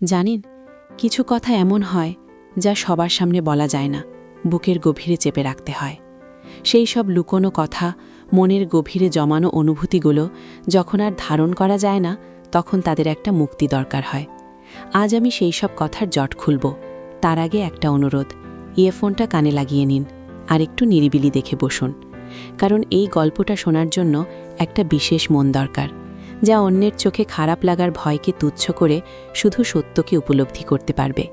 জানেন, কিছু কথা এমন হয় যা সবার সামনে বলা যায় না, বুকের গভীরে চেপে রাখতে হয়। সেই সব লুকোনো কথা, মনের গভীরে জমানো অনুভূতিগুলো যখন আর ধারণ করা যায় না, তখন তাদের একটা মুক্তি দরকার হয়। আজ আমি সেই সব কথার জট খুলব। তার আগে একটা অনুরোধ, ইয়রফোনটা কানে লাগিয়ে নিন আর একটু নিরিবিলি দেখে বসুন, কারণ এই গল্পটা শোনার জন্য একটা বিশেষ মন দরকার, যা অন্যের চোখে খারাপ লাগার ভয়কে তুচ্ছ করে শুধু সত্যকে উপলব্ধি করতে পারবে।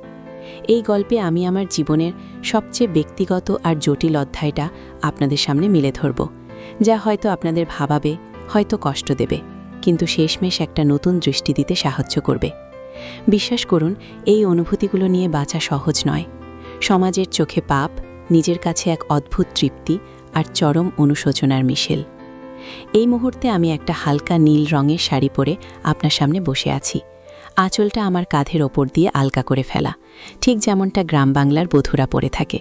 এই গল্পে আমি আমার জীবনের সবচেয়ে ব্যক্তিগত আর জটিল অধ্যায়টা আপনাদের সামনে মেলে ধরব, যা হয়তো আপনাদের ভাবাবে, হয়তো কষ্ট দেবে, কিন্তু শেষমেশ একটা নতুন দৃষ্টি দিতে সাহায্য করবে। বিশ্বাস করুন, এই অনুভূতিগুলো নিয়ে বাঁচা সহজ নয়। সমাজের চোখে পাপ, নিজের কাছে এক অদ্ভুত তৃপ্তি আর চরম অনুশোচনার মিশেল। এই মুহূর্তে আমি একটা হালকা নীল রঙের শাড়ি পরে আপনার সামনে বসে আছি। আঁচলটা আমার কাঁধের ওপর দিয়ে আলগা করে ফেলা, ঠিক যেমনটা গ্রাম বাংলার বধূরা পরে থাকে।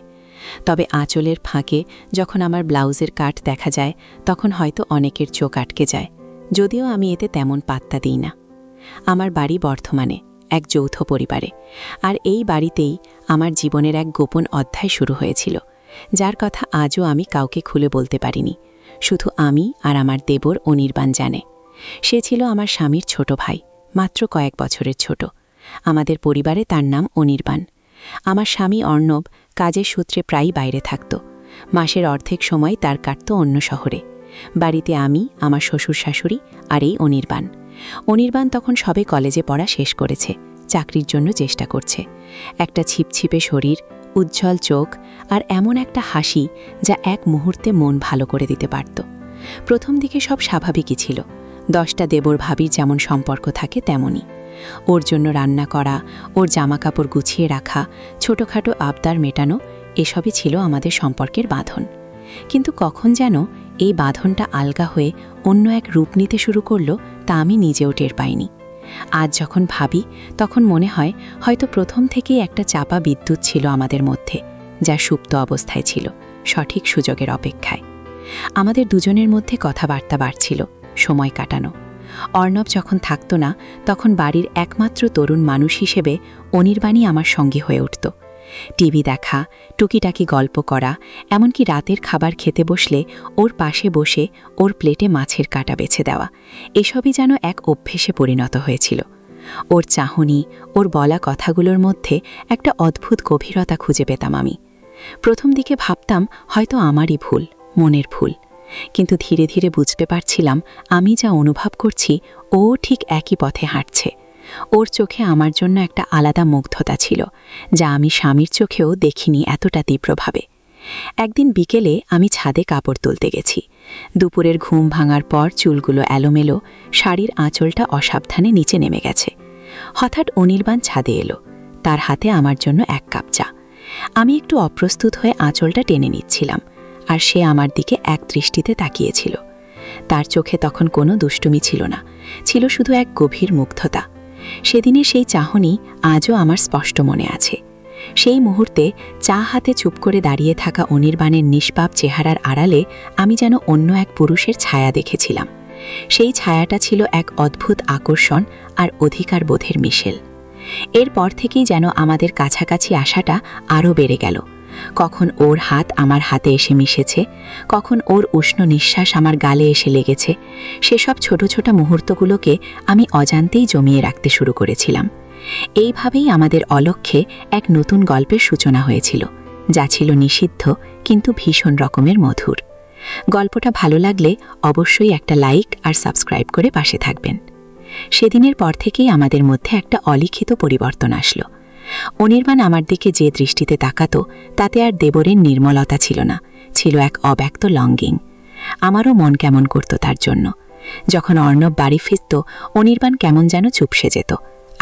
তবে আঁচলের ফাঁকে যখন আমার ব্লাউজের কাট দেখা যায়, তখন হয়তো অনেকের চোখ আটকে যায়, যদিও আমি এতে তেমন পাত্তা দিই না। আমার বাড়ি বর্ধমানে, এক যৌথ পরিবারে, আর এই বাড়িতেই আমার জীবনের এক গোপন অধ্যায় শুরু হয়েছিল, যার কথা আজও আমি কাউকে খুলে বলতে পারিনি। শুধু আমি আর আমার দেবর অনির্বাণ জানে। সে ছিল আমার স্বামীর ছোট ভাই, মাত্র কয়েক বছরের ছোট। আমাদের পরিবারে তার নাম অনির্বাণ। আমার স্বামী অর্ণব কাজের সূত্রে প্রায়ই বাইরে থাকত। মাসের অর্ধেক সময় তার কাটত অন্য শহরে। বাড়িতে আমি, আমার শ্বশুর শাশুড়ি আর এই অনির্বাণ। অনির্বাণ তখন সবে কলেজে পড়া শেষ করেছে, চাকরির জন্য চেষ্টা করছে। একটা ছিপছিপে শরীর, উজ্জ্বল চোখ আর এমন একটা হাসি যা এক মুহূর্তে মন ভালো করে দিতে পারত। প্রথম দিকে সব স্বাভাবিকই ছিল। 10টা দেবর ভাবির যেমন সম্পর্ক থাকে তেমনই। ওর জন্য রান্না করা, ওর জামাকাপড় গুছিয়ে রাখা, ছোটোখাটো আবদার মেটানো, এসবই ছিল আমাদের সম্পর্কের বাঁধন। কিন্তু কখন যেন এই বাঁধনটা আলগা হয়ে অন্য এক রূপ নিতে শুরু করল, তা আমি নিজেও টের পাইনি। আজ যখন ভাবি, তখন মনে হয় হয়তো প্রথম থেকেই একটা চাপা বিদ্যুৎ ছিল আমাদের মধ্যে, যা সুপ্ত অবস্থায় ছিল, সঠিক সুযোগের অপেক্ষায়। আমাদের দুজনের মধ্যে কথাবার্তা বাড়ছিল, সময় কাটানো। অর্ণব যখন থাকত না, তখন বাড়ির একমাত্র তরুণ মানুষ হিসেবে অনির্বাণই আমার সঙ্গী হয়ে উঠত। টিভি দেখা, টুকিটাকি গল্প করা, এমনকি রাতের খাবার খেতে বসলে ওর পাশে বসে ওর প্লেটে মাছের কাঁটা বেছে দেওয়া, এসবই যেন এক অভ্যেসে পরিণত হয়েছিল। ওর চাহনি, ওর বলা কথাগুলোর মধ্যে একটা অদ্ভুত গভীরতা খুঁজে পেতাম আমি। প্রথম দিকে ভাবতাম হয়তো আমারই ভুল, মনের ভুল, কিন্তু ধীরে ধীরে বুঝতে পারছিলাম আমি যা অনুভব করছি ও ঠিক একই পথে হাঁটছে। ওর চোখে আমার জন্য একটা আলাদা মুগ্ধতা ছিল, যা আমি স্বামীর চোখেও দেখিনি এতটা তীব্রভাবে। একদিন বিকেলে আমি ছাদে কাপড় তুলতে গেছি। দুপুরের ঘুম ভাঙার পর চুলগুলো এলোমেলো, শাড়ির আঁচলটা অসাবধানে নিচে নেমে গেছে। হঠাৎ অনির্বাণ ছাদে এলো, তার হাতে আমার জন্য 1 কাপ চা। আমি একটু অপ্রস্তুত হয়ে আঁচলটা টেনে নিচ্ছিলাম, আর সে আমার দিকে এক দৃষ্টিতে তাকিয়েছিল। তার চোখে তখন কোনো দুষ্টুমি ছিল না, ছিল শুধু এক গভীর মুগ্ধতা। সেদিনের সেই চাহনি আজও আমার স্পষ্ট মনে আছে। সেই মুহূর্তে চা হাতে চুপ করে দাঁড়িয়ে থাকা অনির্বাণের নিষ্পাপ চেহারার আড়ালে আমি যেন অন্য এক পুরুষের ছায়া দেখেছিলাম। সেই ছায়াটা ছিল এক অদ্ভুত আকর্ষণ আর অধিকার বোধের মিশেল। এরপর থেকেই যেন আমাদের কাছাকাছি আসাটা আরও বেড়ে গেল। কখন ওর হাত আমার হাতে এসে মিশেছে, কখন ওর উষ্ণ নিঃশ্বাস আমার গালে এসে লেগেছে। সেসব ছোট ছোট মুহূর্তগুলোকে আমি অজান্তেই জমিয়ে রাখতে শুরু করেছিলাম। এইভাবেই আমাদের অলক্ষ্যে এক নতুন গল্পের সূচনা হয়েছিল, যা ছিল নিষিদ্ধ কিন্তু ভীষণ রকমের মধুর। গল্পটা ভালো লাগলে অবশ্যই একটা লাইক আর সাবস্ক্রাইব করে পাশে থাকবেন। সেদিনের পর থেকেই আমাদের মধ্যে একটা অলিখিত পরিবর্তন আসলো। অনির্বাণ আমার দিকে যে দৃষ্টিতে তাকাতো, তাতে আর দেবরের নির্মলতা ছিল না, ছিল এক অব্যক্ত লঙ্গিং। আমারও মন কেমন করত তার জন্য। যখন অর্ণব বাড়ি ফিরত, অনির্বাণ কেমন যেন চুপসে যেত,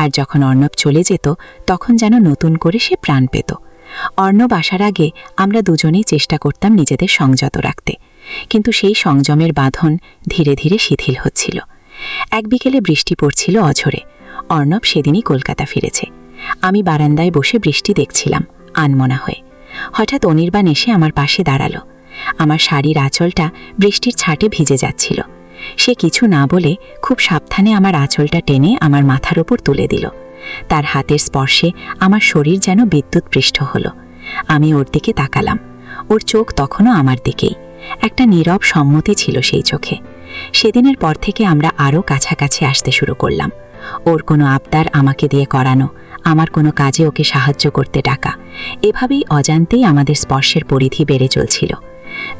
আর যখন অর্ণব চলে যেত, তখন যেন নতুন করে সে প্রাণ পেত। অর্ণব আসার আগে আমরা দুজনেই চেষ্টা করতাম নিজেদের সংযত রাখতে, কিন্তু সেই সংযমের বাঁধন ধীরে ধীরে শিথিল হচ্ছিল। এক বিকেলে বৃষ্টি পড়ছিল অঝোরে। অর্ণব সেদিনই কলকাতা ফিরেছে। আমি বারান্দায় বসে বৃষ্টি দেখছিলাম আনমনা হয়ে। হঠাৎ অনির্বাণ এসে আমার পাশে দাঁড়ালো। আমার শাড়ির আঁচলটা বৃষ্টির ছাটে ভিজে যাচ্ছিল। সে কিছু না বলে খুব সাবধানে আমার আঁচলটা টেনে আমার মাথার ওপর তুলে দিল। তার হাতের স্পর্শে আমার শরীর যেন বিদ্যুৎ পৃষ্ঠ হলো। আমি ওর দিকে তাকালাম। ওর চোখ তখনও আমার দিকেই। একটা নীরব সম্মতি ছিল সেই চোখে। সেদিনের পর থেকে আমরা আরও কাছাকাছি আসতে শুরু করলাম। ওর কোনো আবদার আমাকে দিয়ে করানো, আমার কোনো কাজে ওকে সাহায্য করতে ডাকা, এভাবেই অজান্তেই আমাদের স্পর্শের পরিধি বেড়ে চলছিল।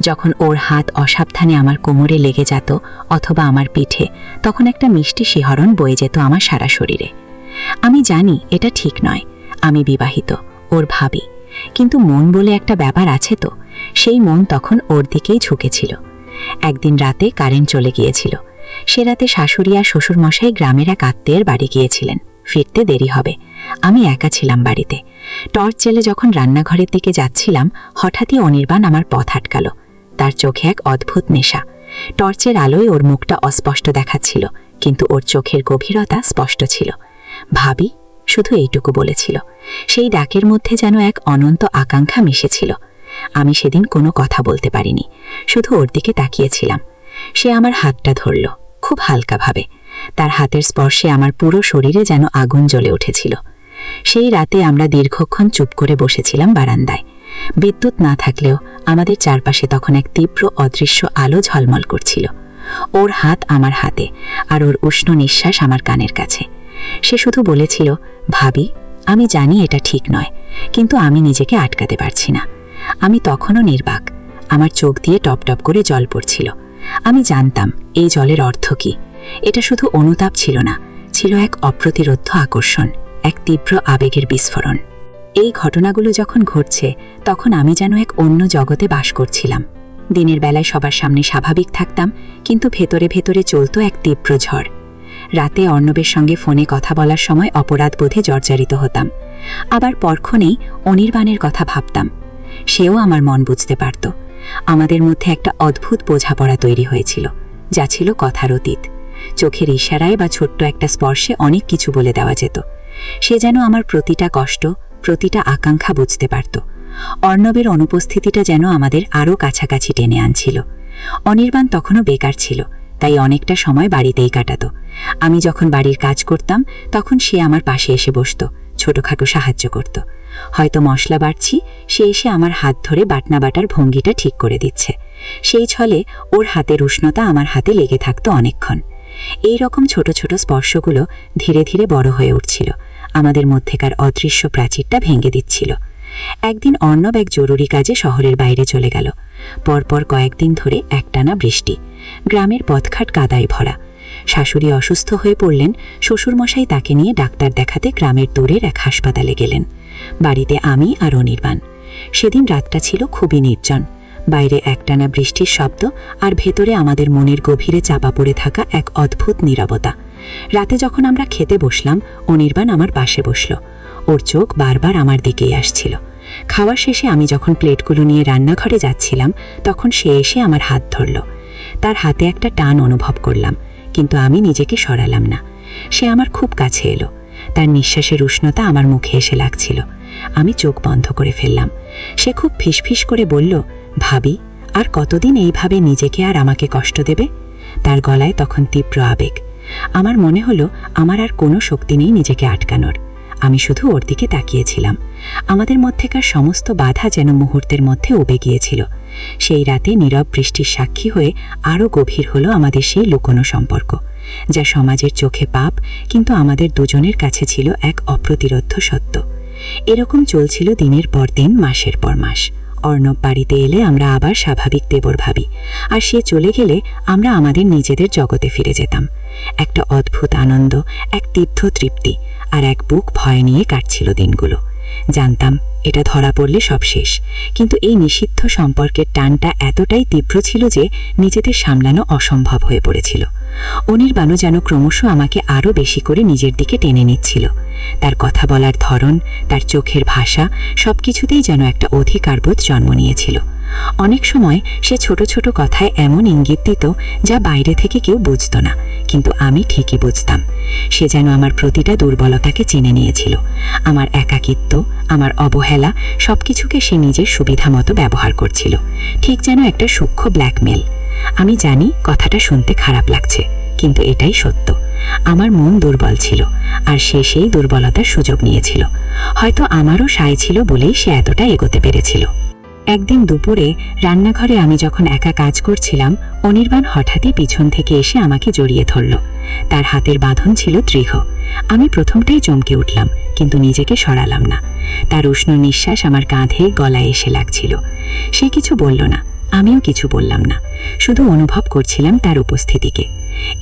যখন ওর হাত অসাবধানে আমার কোমরে লেগে যেত অথবা আমার পিঠে, তখন একটা মিষ্টি শিহরণ বয়ে যেত আমার সারা শরীরে। আমি জানি এটা ঠিক নয়, আমি বিবাহিত, ওর ভাবি, কিন্তু মন বলে একটা ব্যাপার আছে তো, সেই মন তখন ওর দিকেই ঝুঁকেছিল। একদিন রাতে কারেন্ট চলে গিয়েছিল। সে রাতে শাশুড়ি আর শ্বশুরমশাই গ্রামের এক আত্মীয়ের বাড়ি গিয়েছিলেন। ফিরতে দেরি হবে। আমি একা ছিলাম বাড়িতে। টর্চ জেলে যখন রান্নাঘরের দিকে যাচ্ছিলাম, হঠাৎই অনির্বাণ আমার পথ আটকালো। তার চোখে এক অদ্ভুত নেশা। টর্চের আলোয় ওর মুখটা অস্পষ্ট দেখাচ্ছিল, কিন্তু ওর চোখের গভীরতা স্পষ্ট ছিল। ভাবি, শুধু এইটুকু বলেছিল। সেই ডাকের মধ্যে যেন এক অনন্ত আকাঙ্ক্ষা মিশেছিল। আমি সেদিন কোনো কথা বলতে পারিনি, শুধু ওর দিকে তাকিয়েছিলাম। সে আমার হাতটা ধরল, খুব হালকাভাবে। তার হাতের স্পর্শে আমার পুরো শরীরে যেন আগুন জ্বলে উঠেছিল। সেই রাতে আমরা দীর্ঘক্ষণ চুপ করে বসেছিলাম বারান্দায়। বিদ্যুৎ না থাকলেও আমাদের চারপাশে তখন এক তীব্র অদৃশ্য আলো ঝলমল করছিল। ওর হাত আমার হাতে, আর ওর উষ্ণ নিঃশ্বাস আমার কানের কাছে। সে শুধু বলেছিল, ভাবি, আমি জানি এটা ঠিক নয়, কিন্তু আমি নিজেকে আটকাতে পারছি না। আমি তখনও নির্বাক। আমার চোখ দিয়ে টপ টপ করে জল পড়ছিল। আমি জানতাম এই জলের অর্থ কী। এটা শুধু অনুতাপ ছিল না, ছিল এক অপ্রতিরোধ্য আকর্ষণ, এক তীব্র আবেগের বিস্ফোরণ। এই ঘটনাগুলো যখন ঘটছে, তখন আমি যেন এক অন্য জগতে বাস করছিলাম। দিনের বেলায় সবার সামনে স্বাভাবিক থাকতাম, কিন্তু ভেতরে ভেতরে চলত এক তীব্র ঝড়। রাতে অর্ণবের সঙ্গে ফোনে কথা বলার সময় অপরাধ বোধে জর্জরিত হতাম। আবার পরক্ষণেই অনির্বাণের কথা ভাবতাম। সেও আমার মন বুঝতে পারত। আমাদের মধ্যে একটা অদ্ভুত বোঝাপড়া তৈরি হয়েছিল, যা ছিল কথার অতীত। চোখের ইশারায় বা ছোট্ট একটা স্পর্শে অনেক কিছু বলে দেওয়া যেত। সে যেন আমার প্রতিটা কষ্ট, প্রতিটা আকাঙ্ক্ষা বুঝতে পারত। অর্ণবের অনুপস্থিতিটা যেন আমাদের আরও কাছাকাছি টেনে আনছিল। অনির্বাণ তখনও বেকার ছিল, তাই অনেকটা সময় বাড়িতেই কাটাত। আমি যখন বাড়ির কাজ করতাম, তখন সে আমার পাশে এসে বসত, ছোটখাটো সাহায্য করত। হয়তো মশলা বাটছি, সে এসে আমার হাত ধরে বাটনা বাটার ভঙ্গিটা ঠিক করে দিচ্ছে। সেই ছলে ওর হাতের উষ্ণতা আমার হাতে লেগে থাকতো অনেকক্ষণ। এই রকম ছোট ছোট স্পর্শগুলো ধীরে ধীরে বড় হয়ে উঠছিল, আমাদের মধ্যেকার অদৃশ্য প্রাচীরটা ভেঙে দিচ্ছিল। একদিন অর্ণব এক জরুরি কাজে শহরের বাইরে চলে গেল। পরপর কয়েকদিন ধরে একটানা বৃষ্টি। গ্রামের পথঘাট কাদায় ভরা। শাশুড়ি অসুস্থ হয়ে পড়লেন। শ্বশুরমশাই তাকে নিয়ে ডাক্তার দেখাতে গ্রামের দূরের এক হাসপাতালে গেলেন। বাড়িতে আমি আর অনির্বাণ। সেদিন রাতটা ছিল খুবই নির্জন। বাইরে একটানা বৃষ্টির শব্দ, আর ভেতরে আমাদের মনের গভীরে চাপা পড়ে থাকা এক অদ্ভুত নীরবতা। রাতে যখন আমরা খেতে বসলাম, অনির্বাণ আমার পাশে বসল। ওর চোখ বারবার আমার দিকেই আসছিল। খাওয়া শেষে আমি যখন প্লেটগুলো নিয়ে রান্নাঘরে যাচ্ছিলাম, তখন সে এসে আমার হাত ধরল। তার হাতে একটা টান অনুভব করলাম, কিন্তু আমি নিজেকে সরালাম না। সে আমার খুব কাছে এলো। তার নিঃশ্বাসের উষ্ণতা আমার মুখে এসে লাগছিল। আমি চোখ বন্ধ করে ফেললাম। সে খুব ফিসফিস করে বলল, ভাবি, আর কতদিন এইভাবে নিজেকে আর আমাকে কষ্ট দেবে? তার গলায় তখন তীব্র আবেগ। আমার মনে হলো আমার আর কোনো শক্তি নেই নিজেকে আটকানোর। আমি শুধু ওর দিকে তাকিয়েছিলাম। আমাদের মধ্যেকার সমস্ত বাধা যেন মুহূর্তের মধ্যে উবে গিয়েছিল। সেই রাতে নীরব বৃষ্টির সাক্ষী হয়ে আরও গভীর হলো আমাদের সেই লুকোনো সম্পর্ক, যা সমাজের চোখে পাপ, কিন্তু আমাদের দুজনের কাছে ছিল এক অপ্রতিরোধ্য সত্য। এরকম চলছিল দিনের পর দিন, মাসের পর মাস। অর্ণব বাড়িতে এলে আমরা আবার স্বাভাবিক দেবর ভাবি, আর সে চলে গেলে আমরা আমাদের নিজেদের জগতে ফিরে যেতাম। একটা অদ্ভুত আনন্দ, এক তীব্র তৃপ্তি, আর এক বুক ভয় নিয়ে কাটছিল দিনগুলো। জানতাম এটা ধরা পড়লে সব শেষ, কিন্তু এই নিষিদ্ধ সম্পর্কের টানটা এতটাই তীব্র ছিল যে নিজেদের সামলানো অসম্ভব হয়ে পড়েছিল। অনির্বাণও যেন ক্রমশ আমাকে আরও বেশি করে নিজের দিকে টেনে নিচ্ছিল। তার কথা বলার ধরন, তার চোখের ভাষা, সবকিছুতেই যেন একটা অধিকারবোধ জন্ম নিয়েছিল। অনেক সময় সে ছোট ছোট কথায় এমন ইঙ্গিত দিত যা বাইরে থেকে কেউ বুঝত না, কিন্তু আমি ঠিকই বুঝতাম। সে যেন আমার প্রতিটা দুর্বলতাকে চিনে নিয়েছিল। আমার একাকিত্ব, আমার অবহেলা, সবকিছুকে সে নিজের সুবিধা মতো ব্যবহার করছিল, ঠিক যেন একটা সূক্ষ্ম ব্ল্যাকমেল। আমি জানি কথাটা শুনতে খারাপ লাগছে, কিন্তু এটাই সত্য। আমার মন দুর্বল ছিল, আর সে সেই দুর্বলতার সুযোগ নিয়েছিল। হয়তো আমারও সায় ছিল বলেই সে এতটা এগোতে পেরেছিল। একদিন দুপুরে রান্নাঘরে আমি যখন একা কাজ করছিলাম, অনির্বাণ হঠাৎই পিছন থেকে এসে আমাকে জড়িয়ে ধরল। তার হাতের বাঁধন ছিল দৃঢ়। আমি প্রথমটাই চমকে উঠলাম, কিন্তু নিজেকে সরালাম না। তার উষ্ণ নিঃশ্বাস আমার কাঁধে গলায় এসে লাগছিল। সে কিছু বলল না, আমিও কিছু বললাম না, শুধু অনুভব করছিলাম তার উপস্থিতিকে।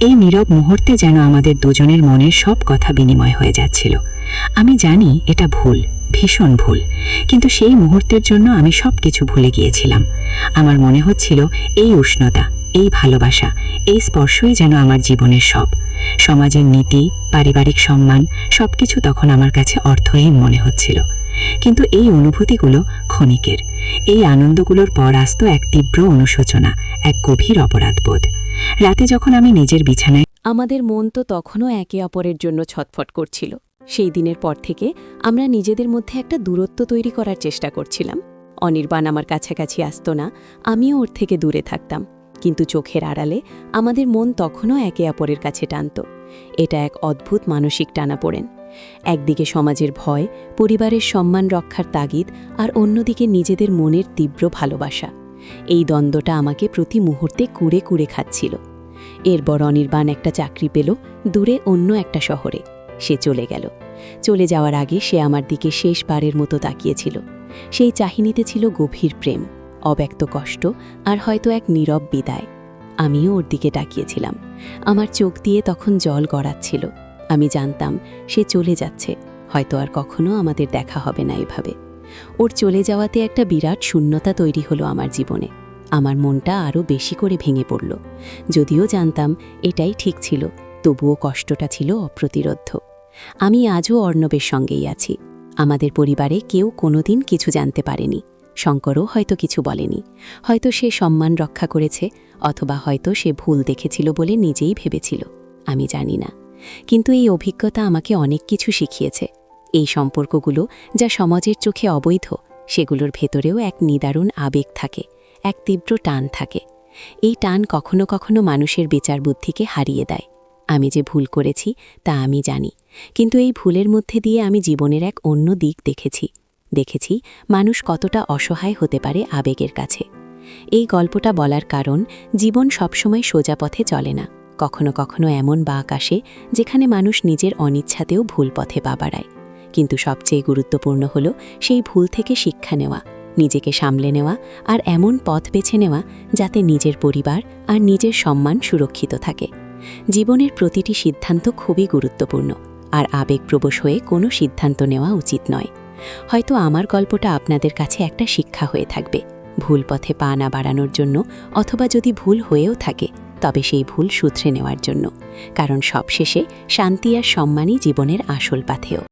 এই নীরব মুহূর্তে যেন আমাদের দুজনের মনের সব কথা বিনিময় হয়ে যাচ্ছিল। আমি জানি এটা ভুল, ভীষণ ভুল, কিন্তু সেই মুহূর্তের জন্য আমি সব কিছু ভুলে গিয়েছিলাম। আমার মনে হচ্ছিল এই উষ্ণতা, এই ভালোবাসা, এই স্পর্শই যেন আমার জীবনের সব। সমাজের নীতি, পারিবারিক সম্মান সবকিছু তখন আমার কাছে অর্থহীন মনে হচ্ছিল। কিন্তু এই অনুভূতিগুলো ক্ষণিকের। এই আনন্দগুলোর পর আসত এক তীব্র অনুশোচনা, এক গভীর অপরাধবোধ। রাতে যখন আমি নিজের বিছানায় আমাদের মন তো তখনও একে অপরের জন্য ছটফট করছিল। সেই দিনের পর থেকে আমরা নিজেদের মধ্যে একটা দূরত্ব তৈরি করার চেষ্টা করছিলাম। অনির্বাণ আমার কাছাকাছি আসতো না, আমিও ওর থেকে দূরে থাকতাম, কিন্তু চোখের আড়ালে আমাদের মন তখনও একে অপরের কাছে টানত। এটা এক অদ্ভুত মানসিক টানাপোড়েন। একদিকে সমাজের ভয়, পরিবারের সম্মান রক্ষার তাগিদ, আর অন্যদিকে নিজেদের মনের তীব্র ভালোবাসা। এই দ্বন্দ্বটা আমাকে প্রতি মুহূর্তে কুড়ে কুড়ে খাচ্ছিল। এরপর অনির্বাণ একটা চাকরি পেল দূরে অন্য একটা শহরে। সে চলে গেল। চলে যাওয়ার আগে সে আমার দিকে শেষবারের মতো তাকিয়েছিল। সেই চাহিনিতে ছিল গভীর প্রেম, অব্যক্ত কষ্ট, আর হয়তো এক নীরব বিদায়। আমিও ওর দিকে তাকিয়েছিলাম। আমার চোখ দিয়ে তখন জল গড়াচ্ছিল। আমি জানতাম সে চলে যাচ্ছে, হয়তো আর কখনো আমাদের দেখা হবে না এভাবে। ওর চলে যাওয়াতে একটা বিরাট শূন্যতা তৈরি হলো আমার জীবনে। আমার মনটা আরও বেশি করে ভেঙে পড়ল। যদিও জানতাম এটাই ঠিক ছিল, তবুও কষ্টটা ছিল অপ্রতিরোধ্য। আমি আজও অর্ণবের সঙ্গেই আছি। আমাদের পরিবারে কেউ কোনোদিন কিছু জানতে পারেনি। শঙ্করও হয়তো কিছু বলেনি। হয়তো সে সম্মান রক্ষা করেছে, অথবা হয়তো সে ভুল দেখেছিল বলে নিজেই ভেবেছিল, আমি জানি না। কিন্তু এই অভিজ্ঞতা আমাকে অনেক কিছু শিখিয়েছে। এই সম্পর্কগুলো যা সমাজের চোখে অবৈধ, সেগুলোর ভেতরেও এক নিদারুণ আবেগ থাকে, এক তীব্র টান থাকে। এই টান কখনো কখনো মানুষের বিচার বুদ্ধিকে হারিয়ে দেয়। আমি যে ভুল করেছি তা আমি জানি, কিন্তু এই ভুলের মধ্যে দিয়ে আমি জীবনের এক অন্য দিক দেখেছি মানুষ কতটা অসহায় হতে পারে আবেগের কাছে। এই গল্পটা বলার কারণ, জীবন সবসময় সোজা পথে চলে না। কখনো কখনো এমন বাঁক আসে যেখানে মানুষ নিজের অনিচ্ছাতেও ভুল পথে পা বাড়ায়। কিন্তু সবচেয়ে গুরুত্বপূর্ণ হলো সেই ভুল থেকে শিক্ষা নেওয়া, নিজেকে সামলে নেওয়া, আর এমন পথ বেছে নেওয়া যাতে নিজের পরিবার আর নিজের সম্মান সুরক্ষিত থাকে। জীবনের প্রতিটি সিদ্ধান্ত খুবই গুরুত্বপূর্ণ, আর আবেগপ্রবশ হয়ে কোনো সিদ্ধান্ত নেওয়া উচিত নয়। হয়তো আমার গল্পটা আপনাদের কাছে একটা শিক্ষা হয়ে থাকবে, ভুল পথে পা না বাড়ানোর জন্য, অথবা যদি ভুল হয়েও থাকে তবে সেই ভুল শুধরে নেওয়ার জন্য। কারণ সবশেষে শান্তি আর সম্মানই জীবনের আসল পাথেয়।